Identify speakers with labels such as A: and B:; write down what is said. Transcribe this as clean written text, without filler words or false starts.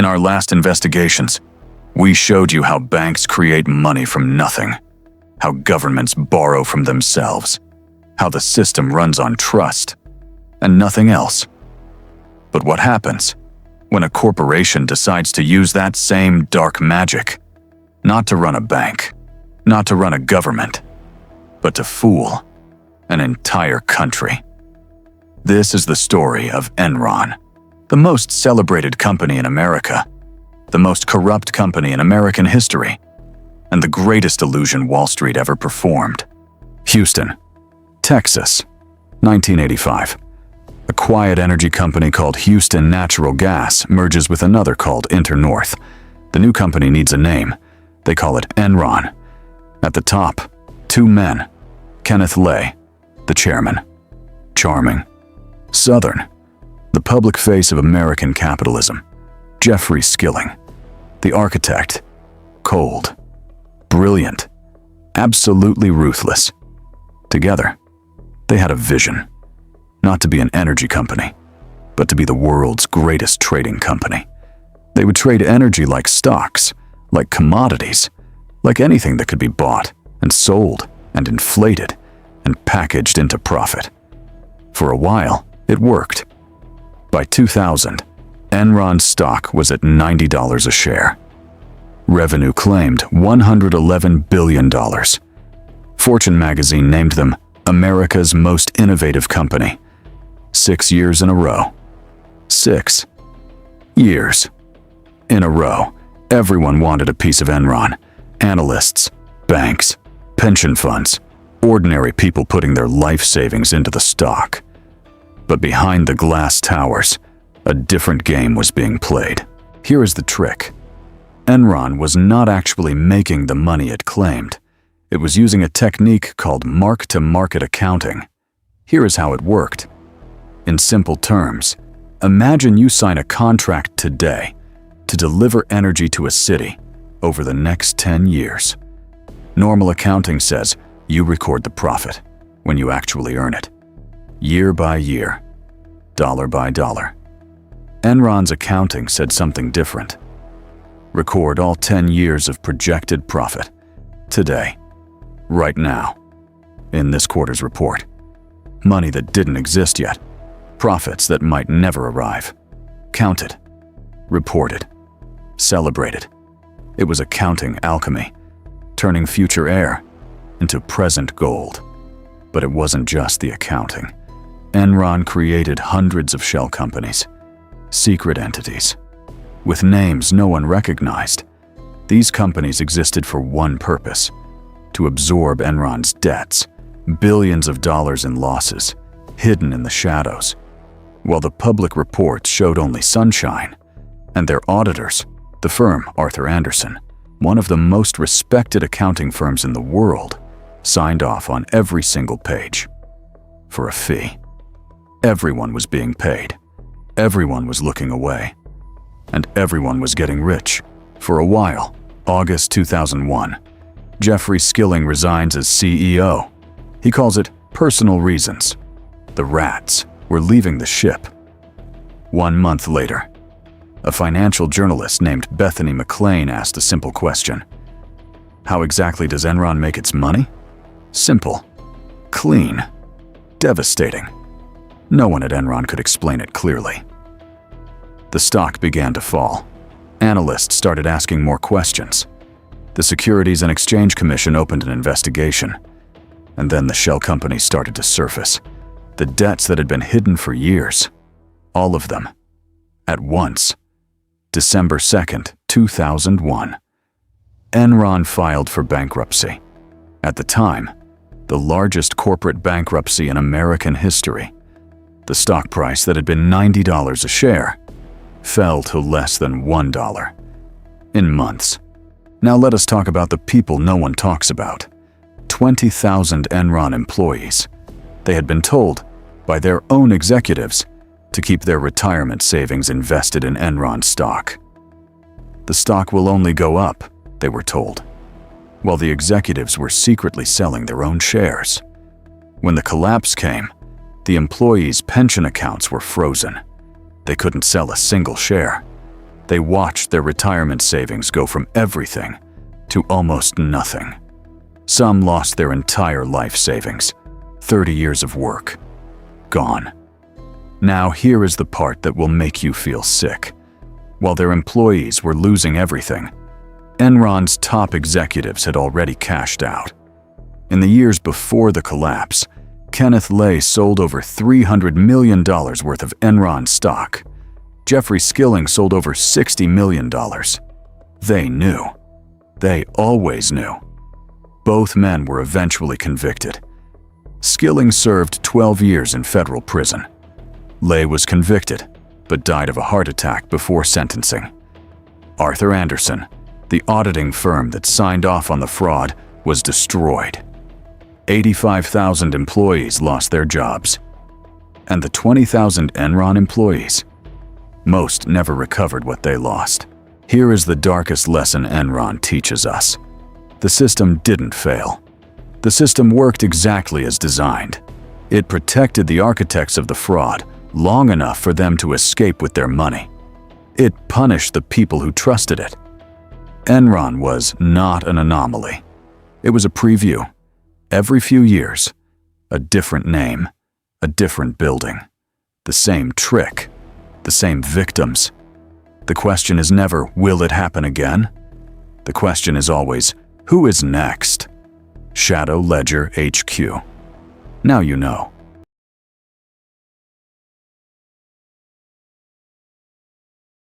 A: our last investigations, we showed you how banks create money from nothing, how governments borrow from themselves, how the system runs on trust, and nothing else. But what happens when a corporation decides to use that same dark magic, not to run a bank, not to run a government, but to fool an entire country? This is the story of Enron, the most celebrated company in America, the most corrupt company in American history, and the greatest illusion Wall Street ever performed. Houston, Texas, 1985. A quiet energy company called Houston Natural Gas merges with another called Internorth. The new company needs a name. They call it Enron. At the top, two men. Kenneth Lay, the chairman. Charming. Southern. The public face of American capitalism. Jeffrey Skilling, the architect. Cold. Brilliant. Absolutely ruthless. Together, they had a vision. Not to be an energy company, but to be the world's greatest trading company. They would trade energy like stocks, like commodities, like anything that could be bought and sold and inflated and packaged into profit. For a while, it worked. By 2000, Enron's stock was at $90 a share. Revenue claimed $111 billion. Fortune magazine named them America's most innovative company. 6 years in a row. 6 years in a row. Everyone wanted a piece of Enron. Analysts, banks, pension funds, ordinary people putting their life savings into the stock. But behind the glass towers, a different game was being played. Here is the trick. Enron was not actually making the money it claimed. It was using a technique called mark-to-market accounting. Here is how it worked. In simple terms, imagine you sign a contract today to deliver energy to a city over the next 10 years. Normal accounting says you record the profit when you actually earn it. Year by year, dollar by dollar. Enron's accounting said something different. Record all 10 years of projected profit today, right now, in this quarter's report. Money that didn't exist yet. Profits that might never arrive. Counted. Reported. Celebrated. It was accounting alchemy, turning future air into present gold. But it wasn't just the accounting. Enron created hundreds of shell companies, secret entities, with names no one recognized. These companies existed for one purpose: to absorb Enron's debts, billions of dollars in losses, hidden in the shadows, while the public reports showed only sunshine, and their auditors, the firm Arthur Andersen, one of the most respected accounting firms in the world, signed off on every single page. For a fee. Everyone was being paid. Everyone was looking away. And everyone was getting rich. For a while, August 2001, Jeffrey Skilling resigns as CEO. He calls it personal reasons. The rats were leaving the ship. 1 month later, a financial journalist named Bethany McLean asked a simple question. How exactly does Enron make its money? Simple. Clean. Devastating. No one at Enron could explain it clearly. The stock began to fall. Analysts started asking more questions. The Securities and Exchange Commission opened an investigation. And then the shell companies started to surface. The debts that had been hidden for years. All of them. At once. December 2nd, 2001. Enron filed for bankruptcy. At the time, the largest corporate bankruptcy in American history. The stock price that had been $90 a share fell to less than $1 in months. Now let us talk about the people no one talks about. 20,000 Enron employees. They had been told by their own executives to keep their retirement savings invested in Enron stock. The stock will only go up, they were told, while the executives were secretly selling their own shares. When the collapse came, the employees' pension accounts were frozen. They couldn't sell a single share. They watched their retirement savings go from everything to almost nothing. Some lost their entire life savings, 30 years of work, gone. Now here is the part that will make you feel sick. While their employees were losing everything, Enron's top executives had already cashed out. In the years before the collapse, Kenneth Lay sold over $300 million worth of Enron stock. Jeffrey Skilling sold over $60 million. They knew. They always knew. Both men were eventually convicted. Skilling served 12 years in federal prison. Lay was convicted, but died of a heart attack before sentencing. Arthur Andersen, the auditing firm that signed off on the fraud, was destroyed. 85,000 employees lost their jobs. And the 20,000 Enron employees, most never recovered what they lost. Here is the darkest lesson Enron teaches us. The system didn't fail. The system worked exactly as designed. It protected the architects of the fraud long enough for them to escape with their money. It punished the people who trusted it. Enron was not an anomaly. It was a preview. Every few years, a different name, a different building, the same trick, the same victims. The question is never, will it happen again? The question is always, who is next? Shadow Ledger HQ. Now you know.